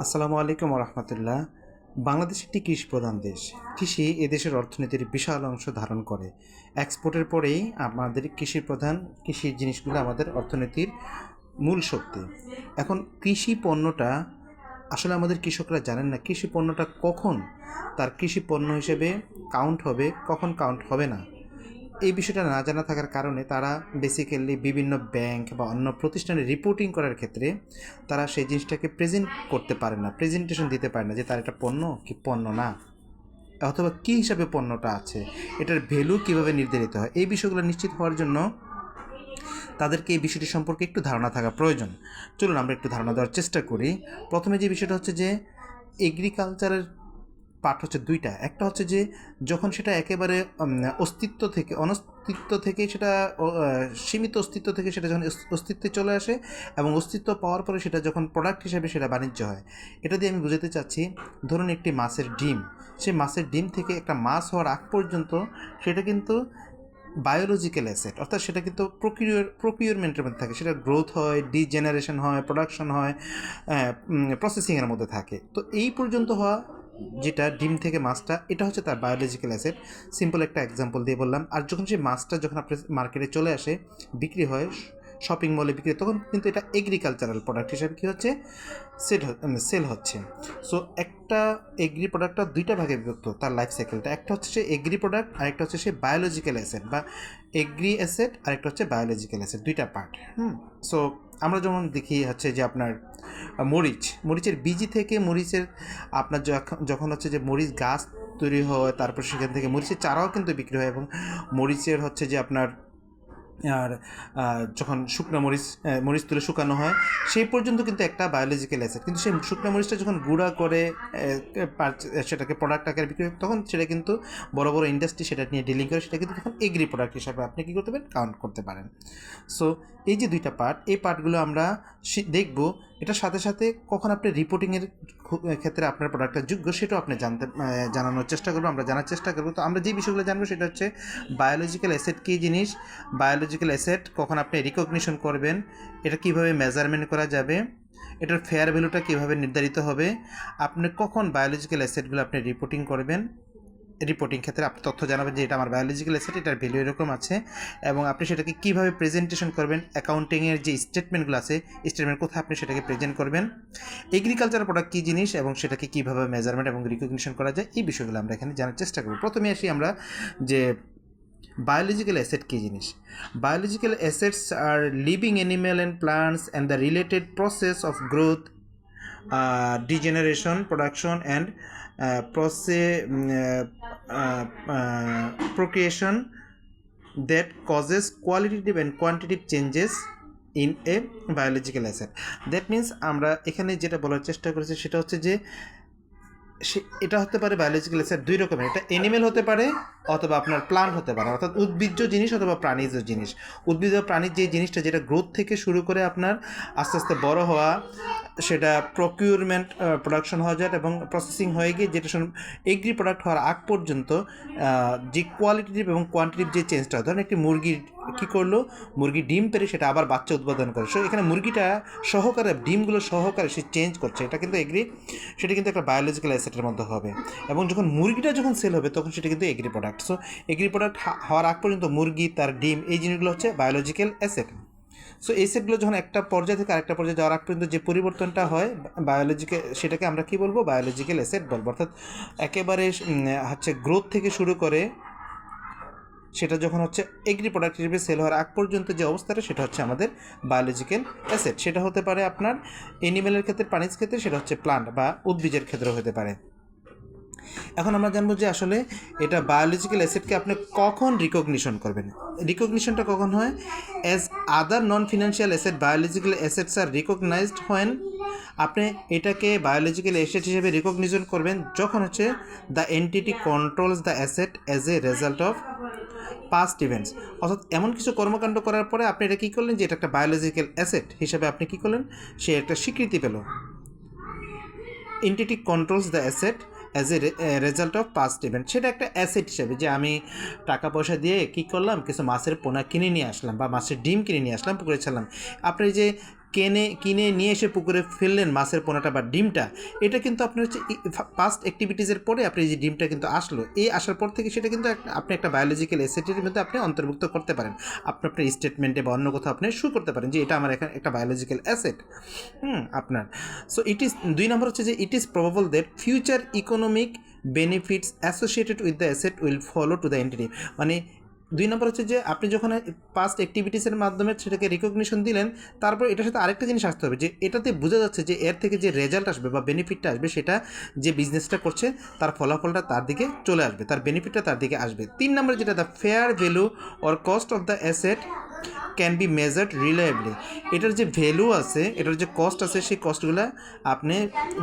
আসসালামু আলাইকুম রহমতুল্লাহ। বাংলাদেশ একটি কৃষি প্রধান দেশ। কৃষি এদেশের অর্থনীতির বিশাল অংশ ধারণ করে। এক্সপোর্টের পরেই আমাদের কৃষির জিনিসগুলো আমাদের অর্থনীতির মূল শক্তি। এখন কৃষি পণ্যটা আসলে আমাদের কৃষকরা জানেন না কৃষি পণ্যটা কখন তার কৃষি পণ্য হিসেবে কাউন্ট হবে, কখন কাউন্ট হবে না। এই বিষয়টা না জানা থাকার কারণে তারা বেসিক্যালি বিভিন্ন ব্যাংক বা অন্য প্রতিষ্ঠানে রিপোর্টিং করার ক্ষেত্রে তারা সেই জিনিসটাকে প্রেজেন্ট করতে পারে না, প্রেজেন্টেশন দিতে পারে না যে তার এটা পণ্য কি পণ্য না, অথবা কী হিসাবে পণ্যটা আছে, এটার ভ্যালু কীভাবে নির্ধারিত হয়। এই বিষয়গুলো নিশ্চিত হওয়ার জন্য তাদেরকে এই বিষয়টি সম্পর্কে একটু ধারণা থাকা প্রয়োজন। চলুন আমরা একটু ধারণা দেওয়ার চেষ্টা করি। প্রথমে যে বিষয়টা হচ্ছে যে এগ্রিকালচারের পার্ট হচ্ছে দুইটা। একটা হচ্ছে যে যখন সেটা একেবারে অস্তিত্ব থেকে অনস্তিত্ব থেকে সেটা সীমিত অস্তিত্ব থেকে সেটা যখন অস্তিত্বে চলে আসে এবং অস্তিত্ব পাওয়ার পরে সেটা যখন প্রোডাক্ট হিসেবে সেটা বাণিজ্য হয়। এটা দিয়ে আমি বুঝাতে চাচ্ছি, ধরুন একটি মাছের ডিম, সেই মাছের ডিম থেকে একটা মাছ হওয়ার আগ পর্যন্ত সেটা কিন্তু বায়োলজিক্যাল অ্যাসেট, অর্থাৎ সেটা কিন্তু প্রকিউরমেন্টের মধ্যে থাকে, সেটা গ্রোথ হয়, ডিজেনারেশন হয়, প্রোডাকশন হয়, প্রসেসিংয়ের মধ্যে থাকে। তো এই পর্যন্ত হওয়া যেটা ডিম থেকে মাছটা, এটা হচ্ছে তার বায়োলজিক্যাল অ্যাসেট। সিম্পল একটা এক্সাম্পল দিয়ে বললাম। আর যখন সেই মাছটা যখন আপনার মার্কেটে চলে আসে, বিক্রি হয়, শপিং মলে বিক্রি হয়, তখন কিন্তু এটা এগ্রিকালচারাল প্রোডাক্ট হিসাবে কী হচ্ছে, সেল হচ্ছে। সো একটা এগ্রি প্রোডাক্টটা দুইটা ভাগে বিভক্ত তার লাইফ সাইকেলটা। একটা হচ্ছে সে এগ্রি প্রোডাক্ট, আরেকটা হচ্ছে সে বায়োলজিক্যাল অ্যাসেট বা এগ্রি অ্যাসেট, আরেকটা হচ্ছে বায়োলজিক্যাল অ্যাসেট, দুইটা পার্ট। সো আমরা যেমন দেখি হচ্ছে যে আপনার মরিচের বীজি থেকে মরিচের আপনার যখন হচ্ছে যে মরিচ গাছ তৈরি হয়, তারপর সেখান থেকে মরিচের চারাও কিন্তু বিক্রি হয়, এবং মরিচের হচ্ছে যে আপনার আর যখন শুকনো মরিচ তুলে শুকানো হয়, সেই পর্যন্ত কিন্তু একটা বায়োলজিক্যাল অ্যাসেট। কিন্তু সেই শুকনো মরিচটা যখন গুঁড়া করে সেটাকে প্রোডাক্ট আকারে বিক্রি হয়, তখন সেটা কিন্তু বড় বড় ইন্ডাস্ট্রি সেটা নিয়ে ডিলিং করে, সেটা কিন্তু তখন এগ্রি প্রোডাক্ট হিসাবে আপনি কী করতে পারেন, কাউন্ট করতে পারেন। সো এই যে দুইটা পার্ট, এই পার্টগুলো আমরা দেখব। এটার সাথে সাথে কখন আপনি রিপোর্টিংয়ের ক্ষেত্রে আপনার প্রোডাক্টটা যোগ্য, সেটাও আপনি জানানোর চেষ্টা করবো, আমরা জানার চেষ্টা করবো। তো আমরা যে বিষয়গুলো জানবো সেটা হচ্ছে বায়োলজিক্যাল অ্যাসেট কী জিনিস, বায়োলজিক্যাল অ্যাসেট কখন আপনি রিকগনিশন করবেন, এটা কিভাবে মেজারমেন্ট করা যাবে, এটার ফেয়ার ভ্যালুটা কীভাবে নির্ধারিত হবে, আপনি কখন বায়োলজিক্যাল অ্যাসেটগুলো আপনি রিপোর্টিং করবেন, রিপোর্টিং ক্ষেত্রে আপনি তথ্য জানাবেন যে এটা আমার বায়োলজিক্যাল অ্যাসেট, এটার ভ্যালু এরকম আছে, এবং আপনি সেটাকে কীভাবে প্রেজেন্টেশন করবেন, অ্যাকাউন্টিংয়ের যে স্টেটমেন্টগুলো আছে, স্টেটমেন্ট কোথায় আপনি সেটাকে প্রেজেন্ট করবেন, এগ্রিকালচার প্রোডাক্ট কী জিনিস এবং সেটাকে কীভাবে মেজারমেন্ট এবং রিকগনিশন করা যায়, এই বিষয়গুলো আমরা এখানে জানার চেষ্টা করব। প্রথমে আসি আমরা যে বায়োলজিক্যাল অ্যাসেট কী জিনিস। Biological assets are living animal and plants and the related process of growth, degeneration, production, and procreation that causes qualitative and quantitative changes in a biological asset. That means আমরা এখানে যেটা বলার চেষ্টা করেছি সেটা হচ্ছে যে এটা হতে পারে বায়োলজিক্যাল অ্যাসেট দুই রকমের, এটা অ্যানিমেল হতে পারে অথবা আপনার প্লান্ট হতে পারে, অর্থাৎ উদ্ভিজ্জ জিনিস অথবা প্রাণীজ জিনিস। উদ্ভিজ্জ প্রাণীর যে জিনিসটা যেটা গ্রোথ থেকে শুরু করে আপনার আস্তে আস্তে বড় হওয়া, সেটা প্রকিউরমেন্ট প্রোডাকশন হওয়া যায় এবং প্রসেসিং হয়ে গিয়ে যেটা এগ্রি প্রোডাক্ট হওয়ার আগ পর্যন্ত যে কোয়ালিটিভ এবং কোয়ান্টিটিভ যে চেঞ্জটা হয়। ধরেন একটি মুরগির কী করলো, মুরগি ডিম পেরে সেটা আবার বাচ্চা উৎপাদন করে, সো এখানে মুরগিটা সহকারে ডিমগুলো সহকারে সে চেঞ্জ করছে, এটা কিন্তু সেটা কিন্তু একটা বায়োলজিক্যাল অ্যাসেটের মধ্যে হবে। এবং যখন মুরগিটা যখন সেল হবে তখন সেটা কিন্তু agri product. So agri product হওয়ার আগ পর্যন্ত মুরগি, তার ডিম, এই জিনিসগুলো হচ্ছে বায়োলজিক্যাল অ্যাসেট। সো এই সেটগুলো যখন একটা পর্যায় থেকে আরেকটা পর্যায়ে যাওয়ার আগ পর্যন্ত যে পরিবর্তনটা হয় বায়োলজিক্যাল, সেটাকে আমরা কী বলবো, বায়োলজিক্যাল অ্যাসেট বলবো। অর্থাৎ একেবারে হচ্ছে গ্রোথ থেকে শুরু করে সেটা যখন হচ্ছে এগ্রি প্রোডাক্ট হিসেবে সেল হওয়ার আগ পর্যন্ত যে অবস্থাটা, সেটা হচ্ছে আমাদের বায়োলজিক্যাল অ্যাসেট। সেটা হতে পারে আপনার অ্যানিমেলের ক্ষেত্রে, প্রাণীর ক্ষেত্রে সেটা হচ্ছে প্লান্ট বা উদ্ভিদের ক্ষেত্রেও হতে পারে। এখন আমরা জানবো যে আসলে এটা বায়োলজিক্যাল অ্যাসেটকে আপনি কখন রিকগনিশন করবেন। রিকগনিশনটা কখন হয়, as other non financial asset biological assets are recognized when, আপনি এটাকে বায়োলজিক্যাল অ্যাসেট হিসেবে রিকগনিশন করবেন যখন হচ্ছে the entity controls the asset as a result of past events. অর্থাৎ এমন কিছু কর্মকাণ্ড করার পরে আপনি এটা কী করলেন, যে এটা একটা বায়োলজিক্যাল অ্যাসেট হিসাবে আপনি কী করলেন, সে একটা স্বীকৃতি পেল। Entity controls the asset as a result of past event, সেটা একটা অ্যাসেট হিসাবে, যে আমি টাকা পয়সা দিয়ে কী করলাম, কিছু মাছের পোনা কিনে নিয়ে আসলাম বা মাছের ডিম কিনে নিয়ে আসলাম, পুকুরে ছাড়লাম। আপনি যে কিনে নিয়ে এসে পুকুরে ফেললেন মাছের পোনাটা বা ডিমটা, এটা কিন্তু আপনার হচ্ছে পাস্ট অ্যাক্টিভিটিসের পরে আপনি যে ডিমটা কিন্তু আসলো, এই আসার পর থেকে সেটা কিন্তু আপনি একটা বায়োলজিক্যাল অ্যাসেটের মধ্যে আপনি অন্তর্ভুক্ত করতে পারেন। আপনি আপনার স্টেটমেন্টে বা অন্য কোথাও আপনি শুরু করতে পারেন যে এটা আমার এখানে একটা বায়োলজিক্যাল অ্যাসেট আপনার। সো ইট ইজ 2 নম্বর হচ্ছে যে it is probable that future economic benefits associated with the asset will follow to the entity. মানে 2 নম্বর হচ্ছে যে আপনি যখন পাস্ট অ্যাক্টিভিটিসের মাধ্যমে সেটাকে রিকগনিশন দিলেন, তারপর এটার সাথে আরেকটা জিনিস আসতে হবে যে এটাতে বোঝা যাচ্ছে যে এর থেকে যে রেজাল্ট আসবে বা বেনিফিটটা আসবে সেটা যে বিজনেসটা করছে তার ফলাফলটা তার দিকে চলে আসবে, তার বেনিফিটটা তার দিকে আসবে। 3 নম্বর যেটা the fair value or cost of the asset can be measured রিলায়েবলি। এটার যে ভ্যালু আছে, এটার যে কস্ট আছে, সেই কস্টগুলো আপনি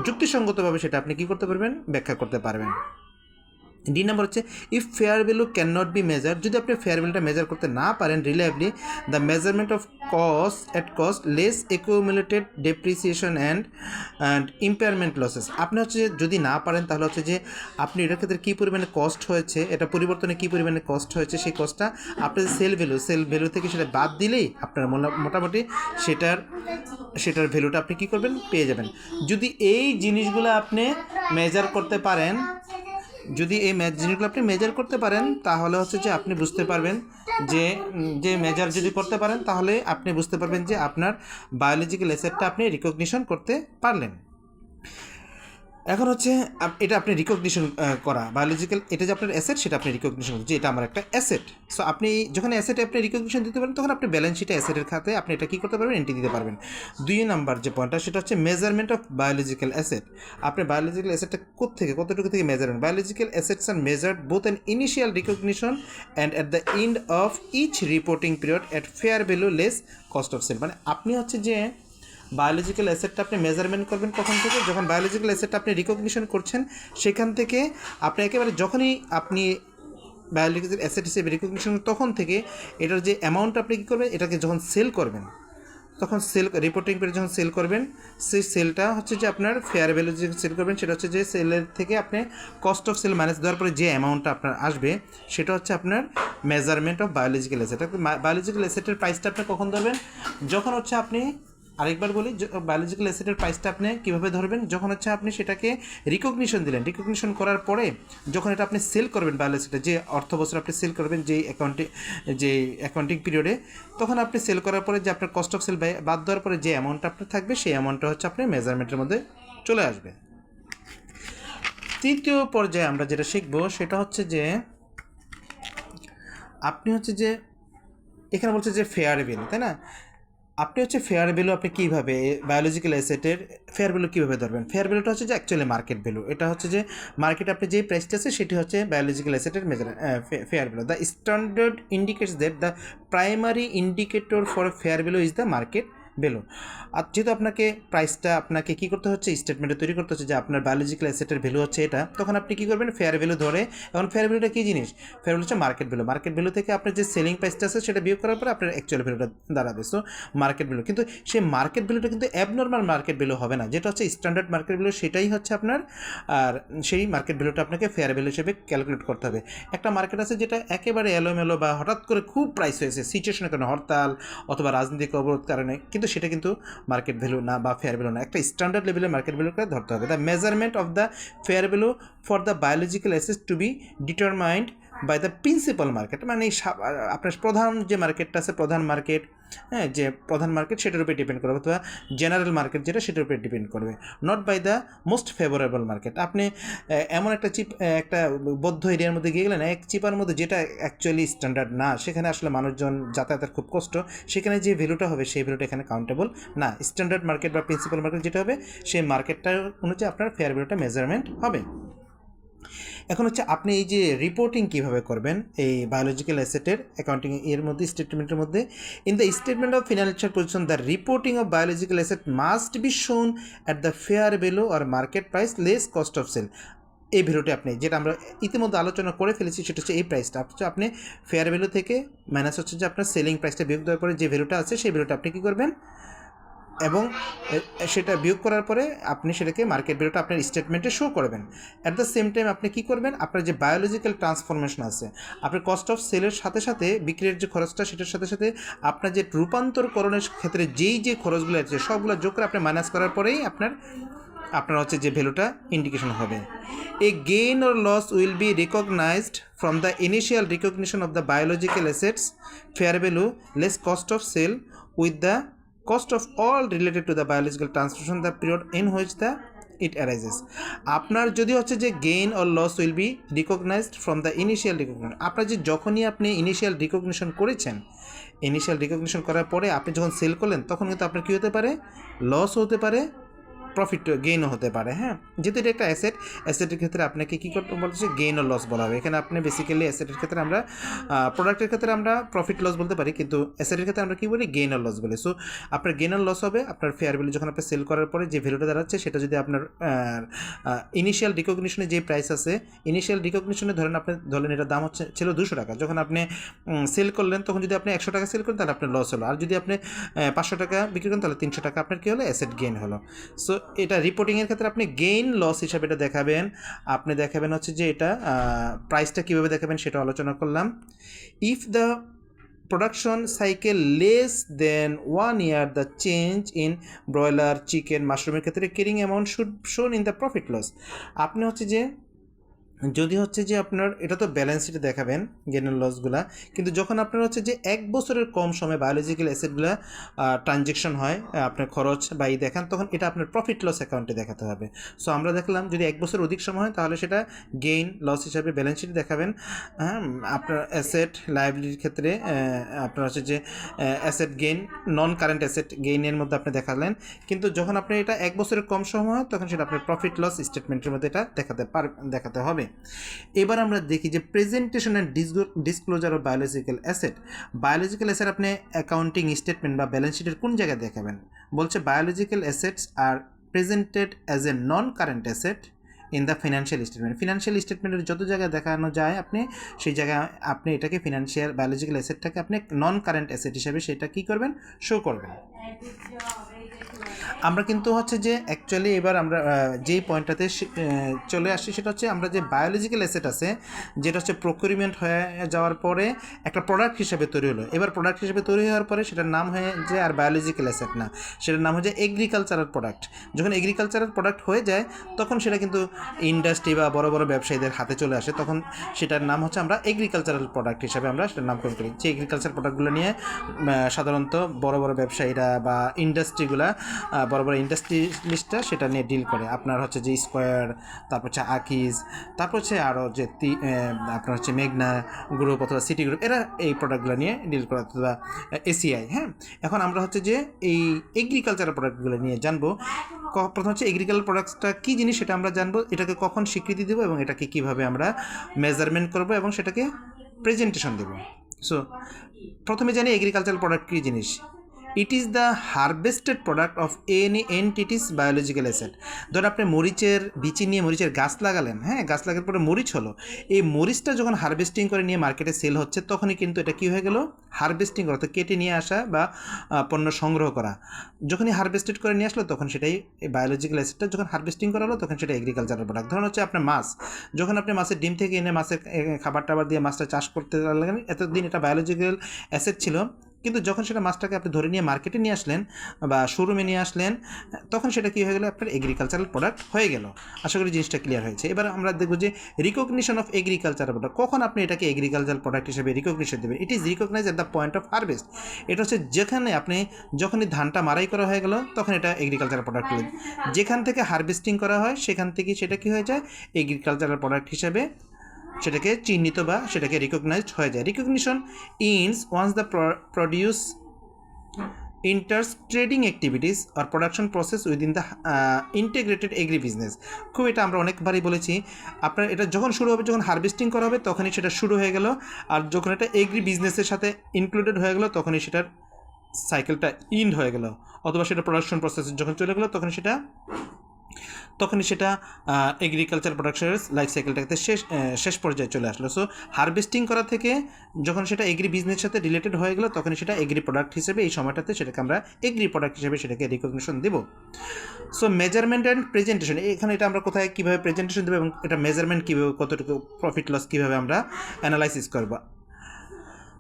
যুক্তিসঙ্গতভাবে সেটা আপনি কী করতে পারবেন, ব্যাখ্যা করতে পারবেন। ডি নাম্বার হচ্ছে if fair value can not be measure, যদি আপনি ফেয়ার ভ্যালুটা মেজার করতে না পারেন reliably, the measurement of cost less accumulated depreciation and impairment losses. আপনি হচ্ছে যদি না পারেন তাহলে হচ্ছে যে আপনি এটার ক্ষেত্রে কী পরিমাণে কস্ট হয়েছে, এটা পরিবর্তনে কী পরিমাণে কস্ট হয়েছে, সেই কস্টটা আপনার সেল ভ্যালু থেকে সেটা বাদ দিলেই আপনার মোটামুটি সেটার ভ্যালুটা আপনি কী করবেন, পেয়ে যাবেন। যদি এই জিনিসগুলো আপনি মেজার করতে পারেন, যদি এই জিনিসগুলো আপনি মেজার করতে পারেন তাহলে হচ্ছে যে আপনি বুঝতে পারবেন যে মেজার যদি করতে পারেন তাহলে আপনি বুঝতে পারবেন যে আপনার বায়োলজিক্যাল অ্যাসেটটা আপনি রিকগনিশন করতে পারলেন। এখন হচ্ছে এটা আপনি রিকগনিশন করা বায়োলজিক্যাল, এটা যে আপনার অ্যাসেট সেটা আপনি রিকগনিশন যে এটা আমার একটা অ্যাসেট। সো আপনি যখন অ্যাসেটে আপনি রিকগনিশন দিতে পারেন তখন আপনি ব্যালেন্স শিটে অ্যাসেটের খাতে আপনি এটা কী করতে পারবেন, এন্ট্রি দিতে পারবেন। 2 নম্বর যে পয়েন্টটা সেটা হচ্ছে মেজারমেন্ট অফ বায়োলজিক্যাল অ্যাসেট। আপনি বায়োলজিক্যাল অ্যাসেটটা কতটুকু থেকে measurement, biological assets are measured both an initial recognition and at the end of each reporting period at fair value less cost of sale. মানে আপনি হচ্ছে যে বায়োলজিক্যাল অ্যাসেটটা আপনি মেজারমেন্ট করবেন কখন থেকে, যখন বায়োলজিক্যাল অ্যাসেটটা আপনি রিকগনিশন করছেন সেখান থেকে আপনি একেবারে যখনই আপনি বায়োলজিক্যাল অ্যাসেট হিসেবে রিকগনিশন তখন থেকে এটার যে অ্যামাউন্ট আপনি কী করবেন, এটাকে যখন সেল করবেন তখন রিপোর্টিং পিরিয়ড যখন সেল করবেন সেই সেলটা হচ্ছে যে আপনার ফেয়ার ভ্যালু যে সেল করবেন সেটা হচ্ছে যে সেলের থেকে আপনি কস্ট অফ সেল মাইনাস দেওয়ার পরে যে অ্যামাউন্টটা আপনার আসবে সেটা হচ্ছে আপনার measurement of biological asset. Biological অ্যাসেটের প্রাইসটা আপনি কখন ধরবেন, যখন হচ্ছে আপনি আরেকবার বলি বায়োলজিক্যাল অ্যাসেটের প্রাইসটা আপনি কীভাবে ধরবেন, যখন হচ্ছে আপনি সেটাকে রিকগনিশন দিলেন, রিকগনিশন করার পরে যখন এটা আপনি সেল করবেন বায়োলজিটা যে অর্থ বছর আপনি সেল করবেন যে অ্যাকাউন্টিং পিরিয়ডে, তখন আপনি সেল করার পরে যে আপনার কস্ট অফ সেল বাদ দেওয়ার পরে যে অ্যামাউন্টটা আপনার থাকবে সেই অ্যামাউন্টটা হচ্ছে আপনার মেজারমেন্টের মধ্যে চলে আসবে। তৃতীয় পর্যায়ে আমরা যেটা শিখব সেটা হচ্ছে যে আপনি হচ্ছে যে এখানে বলছে যে ফেয়ার ভ্যালু, তাই না? আপনি হচ্ছে ফেয়ার ভ্যালু আপনি কীভাবে বায়োলজিক্যাল অ্যাসেটের ফেয়ার ভ্যালু কীভাবে ধরবেন, ফেয়ার ভ্যালুটা হচ্ছে যে অ্যাকচুয়ালি মার্কেট ভ্যালু, এটা হচ্ছে যে মার্কেটে আপনি যেই প্রাইসটা আছে সেটি হচ্ছে বায়োলজিক্যাল অ্যাসেটের fair value. The standard indicates that the primary indicator for fair value is the market value. আর যেহেতু আপনাকে প্রাইসটা আপনাকে কী করতে হচ্ছে, স্টেটমেন্টে তৈরি করতে হচ্ছে যে আপনার বায়োলজিক্যাল অ্যাসেটের ভ্যালু হচ্ছে এটা, তখন আপনি কী করবেন, ফেয়ার ভ্যালু ধরে। এখন ফেয়ার ভ্যালুটা কী জিনিস, ফেয়ার ভ্যালু হচ্ছে মার্কেট ভ্যালু, মার্কেট ভ্যালু থেকে আপনার যে সেলিং প্রাইসটা আছে সেটা বিয়োগ করার পরে আপনার অ্যাকচুয়াল ভ্যালুটা দাঁড়াবে। সো মার্কেট ভ্যালু, কিন্তু সেই মার্কেট ভ্যালুটা কিন্তু অ্যাবনর্মাল মার্কেট ভ্যালু হবে না, যেটা হচ্ছে স্ট্যান্ডার্ড মার্কেট ভ্যালু সেটাই হচ্ছে আপনার, আর সেই মার্কেট ভ্যালুটা আপনাকে ফেয়ার ভ্যালু হিসেবে ক্যালকুলেট করতে হবে। একটা মার্কেট আছে যেটা একেবারে এলোমেলো বা হঠাৎ করে খুব প্রাইস হয়েছে সিচুয়েশনের কারণে, হরতাল অথবা রাজনৈতিক অবরোধ কারণে, কিন্তু সেটা কিন্তু মার্কেট ভ্যালু না বা ফেয়ার ভ্যালু না, একটা স্ট্যান্ডার্ড লেভেলের মার্কেট ভ্যালু করে ধরতে হবে। The measurement of the fair value for the biological asset to be determined by the principal market, মানে আপনার প্রধান যে মার্কেটটা আছে, প্রধান মার্কেট, হ্যাঁ, যে প্রধান মার্কেট সেটার উপরে ডিপেন্ড করবে, অথবা জেনারেল মার্কেট যেটা সেটার উপরে ডিপেন্ড করবে, not by the most favourable market. আপনি এমন একটা বদ্ধ এরিয়ার মধ্যে গিয়ে গেলেন এক চিপার মধ্যে যেটা অ্যাকচুয়ালি স্ট্যান্ডার্ড না, সেখানে আসলে মানুষজন যাতায়াতের খুব কষ্ট, সেখানে যে ভ্যালুটা হবে সেই ভ্যালুটা এখানে কাউন্টেবল না। স্ট্যান্ডার্ড মার্কেট বা প্রিন্সিপাল মার্কেট যেটা হবে সেই মার্কেটটার অনুযায়ী আপনার ফেয়ার ভ্যালুটা মেজারমেন্ট হবে। এখন হচ্ছে আপনি এই যে রিপোর্টিং কীভাবে করবেন এই বায়োলজিক্যাল অ্যাসেটের অ্যাকাউন্টিং এর মধ্যে, স্টেটমেন্টের মধ্যে, in the statement of financial position the reporting of biological asset must be shown at the fair value আর market price less cost of sale. এই ভ্যালুটি আপনি যেটা আমরা ইতিমধ্যে আলোচনা করে ফেলেছি সেটা হচ্ছে এই প্রাইসটা আপনি ফেয়ার ভ্যালু থেকে মাইনাস হচ্ছে যে আপনার সেলিং প্রাইসটা বিয়োগ দেওয়ার পরে যে ভ্যালুটা আছে সেই ভ্যালুটা আপনি কী করবেন, এবং সেটা বিয়োগ করার পরে আপনি সেটাকে মার্কেট ভ্যালুটা আপনার স্টেটমেন্টে শো করবেন। অ্যাট দ্য সেম টাইম আপনি কী করবেন, আপনার যে বায়োলজিক্যাল ট্রান্সফরমেশন আছে, আপনার কস্ট অফ সেলের সাথে সাথে বিক্রির যে খরচটা সেটার সাথে সাথে আপনার যে রূপান্তরকরণের ক্ষেত্রে যেই যে খরচগুলো আছে সবগুলো যোগ করে আপনি মাইনাস করার পরেই আপনার হচ্ছে যে ভ্যালুটা ইন্ডিকেশন হবে। A gain or loss will be recognised from the initial recognition of the biological assets fair value less cost of sale with the cost of all related to the biological transformation the period in which the it arises। আপনার যদি হচ্ছে যে gain or loss will be recognised from the initial recognition, আপনার যে যখনই আপনি initial recognition করেছেন, initial recognition করার পরে আপনি যখন সেল করলেন তখন কিন্তু আপনার কী হতে পারে, লস হতে পারে, প্রফিট গেইনও হতে পারে। হ্যাঁ, যেহেতু এটা একটা অ্যাসেটের ক্ষেত্রে আপনাকে কী করতে বলছে, গেইন ও লস বলা হবে। এখানে আপনি বেসিক্যালি অ্যাসেটের ক্ষেত্রে আমরা প্রোডাক্টের ক্ষেত্রে আমরা প্রফিট লস বলতে পারি, কিন্তু অ্যাসেটের ক্ষেত্রে আমরা কী বলি, গেইন আর লস বলি। সো আপনার গেইন আর লস হবে আপনার ফেয়ার ভ্যালু যখন আপনি সেল করার পরে যে ভ্যালুটা দাঁড়াচ্ছে সেটা যদি আপনার ইনিশিয়াল রিকগনিশনে যে প্রাইস আছে, ইনিশিয়াল রিকগনিশনে ধরেন এটার দাম ছিল 200 টাকা, যখন আপনি সেল করলেন তখন যদি আপনি 100 টাকা সেল করেন তাহলে আপনার লস হলো, আর যদি আপনি 500 টাকা বিক্রি করেন তাহলে 300 টাকা আপনার কী হলো, অ্যাসেট গেইন হলো। সো এটা রিপোর্টিংয়ের ক্ষেত্রে আপনি গেইন লস হিসাবে এটা দেখাবেন। আপনি দেখাবেন হচ্ছে যে এটা প্রাইসটা কীভাবে দেখাবেন সেটা আলোচনা করলাম। If the production cycle less than 1 year the change in broiler, chicken, মাশরুমের ক্ষেত্রে carrying amount should shown in the profit loss. আপনি হচ্ছে যে যদি হচ্ছে যে আপনার এটা তো ব্যালেন্স শিটে দেখাবেন গেইন লসগুলা, কিন্তু যখন আপনার হচ্ছে যে 1 বছরের কম সময় বায়োলজিক্যাল অ্যাসেটগুলো ট্রানজ্যাকশন হয়, আপনার খরচ বা দেখান, তখন এটা আপনার প্রফিট লস অ্যাকাউন্টে দেখাতে হবে। সো আমরা দেখলাম যদি 1 বছর অধিক সময় হয় তাহলে সেটা গেইন লস হিসাবে ব্যালেন্স শিটে দেখাবেন। আপনার অ্যাসেট লায়াবিলিটির ক্ষেত্রে আপনার হচ্ছে যে asset gain, non current asset গেইনের মধ্যে আপনি দেখালেন, কিন্তু যখন আপনি এটা 1 বছরের কম সময় হয় তখন সেটা আপনার প্রফিট লস স্টেটমেন্টের মধ্যে এটা দেখাতে হবে। এবার আমরা দেখি যে presentation and disclosure of biological asset. Biological asset আপনি অ্যাকাউন্টিং স্টেটমেন্ট বা ব্যালেন্স শিটের কোন জায়গায় দেখাবেন, বলছে biological assets R presented as a non current asset in the financial statement. Financial স্টেটমেন্টের যত জায়গায় দেখানো যায় আপনি সেই জায়গায় আপনি এটাকে ফিনান্সিয়াল বায়োলজিক্যাল অ্যাসেটটাকে আপনি নন কারেন্ট অ্যাসেট হিসেবে সেটা কী করবেন, শো করবেন। আমরা কিন্তু হচ্ছে যে অ্যাকচুয়ালি এবার আমরা যেই পয়েন্টটাতে চলে আসছি সেটা হচ্ছে আমরা যে বায়োলজিক্যাল অ্যাসেট আছে যেটা হচ্ছে প্রকিউরমেন্ট হয়ে যাওয়ার পরে একটা প্রোডাক্ট হিসেবে তৈরি হলো, এবার প্রোডাক্ট হিসেবে তৈরি হওয়ার পরে সেটার নাম হয়ে যায় আর বায়োলজিক্যাল অ্যাসেট না, সেটার নাম হয়ে যায় এগ্রিকালচারাল প্রোডাক্ট। যখন এগ্রিকালচারাল প্রোডাক্ট হয়ে যায় তখন সেটা কিন্তু ইন্ডাস্ট্রি বা বড় বড় ব্যবসায়ীদের হাতে চলে আসে, তখন সেটার নাম হচ্ছে আমরা এগ্রিকালচারাল প্রোডাক্ট হিসাবে আমরা সেটার নামকরণ করি। যে এগ্রিকালচার প্রোডাক্টগুলো নিয়ে সাধারণত বড় বড় ব্যবসায়ীরা বা ইন্ডাস্ট্রিগুলা, বড় বড় ইন্ডাস্ট্রিয়ালিস্টরা সেটা নিয়ে ডিল করে। আপনার হচ্ছে যে স্কোয়ার, তারপর হচ্ছে আকিজ, তারপর হচ্ছে আরও যে আপনার হচ্ছে মেঘনা গ্রুপ অথবা সিটি গ্রুপ, এরা এই প্রোডাক্টগুলো নিয়ে ডিল করে, অথবা এসিআই। হ্যাঁ, এখন আমরা হচ্ছে যে এই এগ্রিকালচারাল প্রোডাক্টগুলো নিয়ে জানবো। প্রথম হচ্ছে এগ্রিকালচার প্রোডাক্টসটা কী জিনিস সেটা আমরা জানবো, এটাকে কখন স্বীকৃতি দেবো এবং এটাকে কীভাবে আমরা মেজারমেন্ট করবো এবং সেটাকে প্রেজেন্টেশন দেবো। সো প্রথমে জানি এগ্রিকালচারাল প্রোডাক্ট কী জিনিস। It is the harvested product of any entities biological asset. ধরুন আপনি মরিচের বিচি নিয়ে মরিচের গাছ লাগালেন, হ্যাঁ, গাছ লাগার পরে মরিচ হলো, এই মরিচটা যখন হারভেস্টিং করে নিয়ে মার্কেটে সেল হচ্ছে তখনই কিন্তু এটা কী হয়ে গেল, হারভেস্টিং করা, অর্থাৎ কেটে নিয়ে আসা বা পণ্য সংগ্রহ করা। যখনই হারভেস্টেড করে নিয়ে আসলো তখন সেটাই বায়োলজিক্যাল অ্যাসেটটা, যখন হারভেস্টিং করা হলো তখন সেটা এগ্রিকালচারাল প্রোডাক্ট। ধরুন হচ্ছে আপনার মাছ, যখন আপনি মাছের ডিম থেকে এনে মাছের খাবার টাবার দিয়ে মাছটা চাষ করতে লাগলেন, এতদিন এটা বায়োলজিক্যাল অ্যাসেট ছিল, কিন্তু যখন সেটা মাছটাকে আপনি ধরে নিয়ে মার্কেটে নিয়ে আসলেন বা শোরুমে নিয়ে আসলেন তখন সেটা কী হয়ে গেলো, আপনার এগ্রিকালচারাল প্রোডাক্ট হয়ে গেল। আশা করি জিনিসটা ক্লিয়ার হয়েছে। এবার আমরা দেখব যে রিকগনিশন অফ এগ্রিকালচারাল প্রোডাক্ট, কখন আপনি এটাকে এগ্রিকালচারাল প্রোডাক্ট হিসেবে রিকগনিশন দেবেন। It is recognize at the point of harvest. এটা হচ্ছে যেখানে আপনি যখনই ধানটা মারাই করা হয়ে গেল তখন এটা এগ্রিকালচারাল প্রোডাক্ট হলো, যেখান থেকে হারভেস্টিং করা হয় সেখান থেকে সেটা কী হয়ে যায়, এগ্রিকালচারাল প্রোডাক্ট হিসেবে সেটাকে চিহ্নিত বা সেটাকে রিকগনাইজড হয়ে যায়। Recognition ends once the produce enters trading activities or production process within the integrated agri business। খুব এটা আমরা অনেকবারই বলেছি, আপনার এটা যখন শুরু হবে, যখন হারভেস্টিং করা হবে তখনই সেটা শুরু হয়ে গেল, আর যখন এটা এগ্রি বিজনেসের সাথে ইনক্লুডেড হয়ে গেল তখনই সেটার সাইকেলটা ইন্ড হয়ে গেল, অথবা সেটা প্রোডাকশন প্রসেসে যখন চলে গেলো তখন সেটা তখনই সেটা এগ্রিকালচার প্রোডাকশনের লাইফ সাইকেলটাতে শেষ পর্যায়ে চলে আসলো। সো হারভেস্টিং করা থেকে যখন সেটা এগ্রি বিজনেসের সাথে রিলেটেড হয়ে গেলো, তখন সেটা এগ্রি প্রোডাক্ট হিসেবে এই সময়টাতে সেটাকে আমরা এগ্রি প্রোডাক্ট হিসেবে সেটাকে রিকগনিশন দেব। সো মেজারমেন্ট অ্যান্ড প্রেজেন্টেশন, এখানে এটা আমরা কোথায় কীভাবে প্রেজেন্টেশন দেবো এবং এটা মেজারমেন্ট কীভাবে, কতটুকু প্রফিট লস কীভাবে আমরা অ্যানালাইসিস করবো।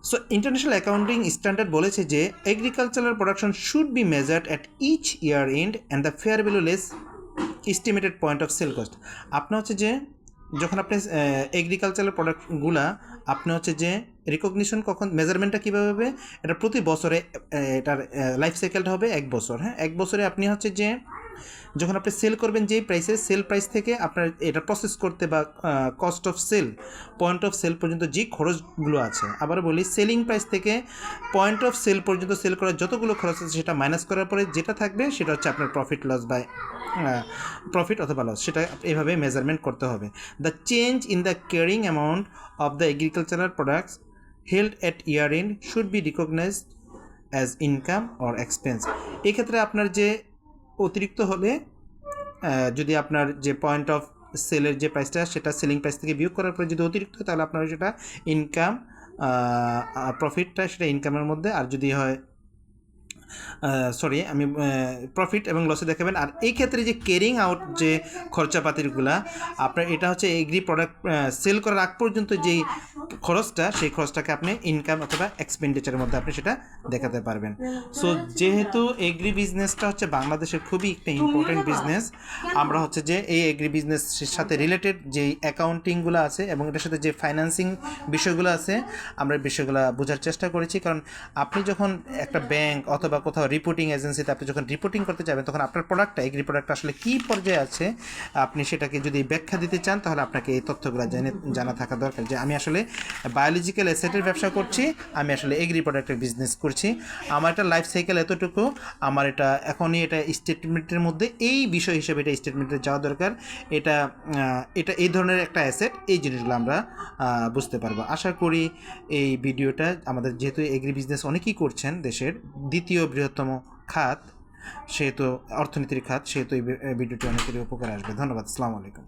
সো ইন্টারন্যাশনাল অ্যাকাউন্টিং স্ট্যান্ডার্ড বলেছে যে agricultural production should be measured at each year end and the fair value less estimated point of sale cost. আপনার হচ্ছে যে যখন আপনি এগ্রিকালচারাল প্রোডাক্টগুলা আপনি হচ্ছে যে রিকগনিশন কখন, মেজারমেন্টটা কীভাবে হবে, এটা প্রতি বছরে এটার লাইফ সাইকেলটা হবে 1 বছর। হ্যাঁ, 1 বছরে আপনি হচ্ছে যে যখন আপনি সেল করবেন যেই প্রাইসে, সেল প্রাইস থেকে আপনার এটা প্রসেস করতে বা cost of sale, point of sale পর্যন্ত যে খরচগুলো আছে, আবার বলি সেলিং প্রাইস থেকে পয়েন্ট অফ সেল পর্যন্ত সেল করার যতগুলো খরচ আছে সেটা মাইনাস করার পরে যেটা থাকবে সেটা হচ্ছে আপনার প্রফিট লস বাই প্রফিট অথবা লস, সেটা এইভাবে মেজারমেন্ট করতে হবে। The change in the carrying amount of the agricultural products held at year end should be recognized as income or expense. এক্ষেত্রে আপনার যে অতিরিক্ত হলে, যদি আপনার যে পয়েন্ট অফ সেলের যে প্রাইসটা সেটা সেলিং প্রাইস থেকে বিয়োগ করার পরে যদি অতিরিক্ত হয় তাহলে আপনার সেটা ইনকাম, প্রফিটটা সেটা ইনকামের মধ্যে, আর যদি হয় আমি প্রফিট এবং লসে দেখাবেন। আর এই ক্ষেত্রে যে ক্যারিং আউট যে খরচাপাতিগুলা আপনার, এটা হচ্ছে এগ্রি প্রোডাক্ট সেল করার আগ পর্যন্ত যেই খরচটা, সেই খরচটাকে আপনি ইনকাম অথবা এক্সপেন্ডিচারের মধ্যে আপনি সেটা দেখাতে পারবেন। সো যেহেতু এগ্রি বিজনেসটা হচ্ছে বাংলাদেশের খুবই একটা ইম্পর্টেন্ট বিজনেস, আমরা হচ্ছে যে এই এগ্রি বিজনেসের সাথে রিলেটেড যেই অ্যাকাউন্টিংগুলো আছে এবং এটার সাথে যে ফাইন্যান্সিং বিষয়গুলো আছে, আমরা এই বিষয়গুলো বোঝার চেষ্টা করেছি। কারণ আপনি যখন একটা ব্যাংক অথবা কোথাও রিপোর্টিং এজেন্সিতে আপনি যখন রিপোর্টিং করতে যাবেন, তখন আপনার প্রোডাক্টটা, এগ্রি প্রোডাক্টটা আসলে কী পর্যায়ে আছে আপনি সেটাকে যদি ব্যাখ্যা দিতে চান, তাহলে আপনাকে এই তথ্যগুলো জানা থাকা দরকার যে আমি আসলে বায়োলজিক্যাল অ্যাসেটের ব্যবসা করছি, আমি আসলে এগ্রি প্রোডাক্টের বিজনেস করছি, আমার একটা লাইফ সাইকেল এতটুকু, আমার এটা এখনই এটা স্টেটমেন্টের মধ্যে এই বিষয় হিসেবে এটা স্টেটমেন্টে যাওয়া দরকার, এটা এই ধরনের একটা অ্যাসেট, এই জিনিসগুলো আমরা বুঝতে পারবো। আশা করি এই ভিডিওটা আমাদের, যেহেতু এগ্রি বিজনেস অনেকেই করছেন, দেশের দ্বিতীয় বৃহত্তম খাত সেহেতু, অর্থনীতির খাত সেহেতু এই ভিডিওটি অনেকেরই উপকারে আসবে। ধন্যবাদ। আসসালামু আলাইকুম।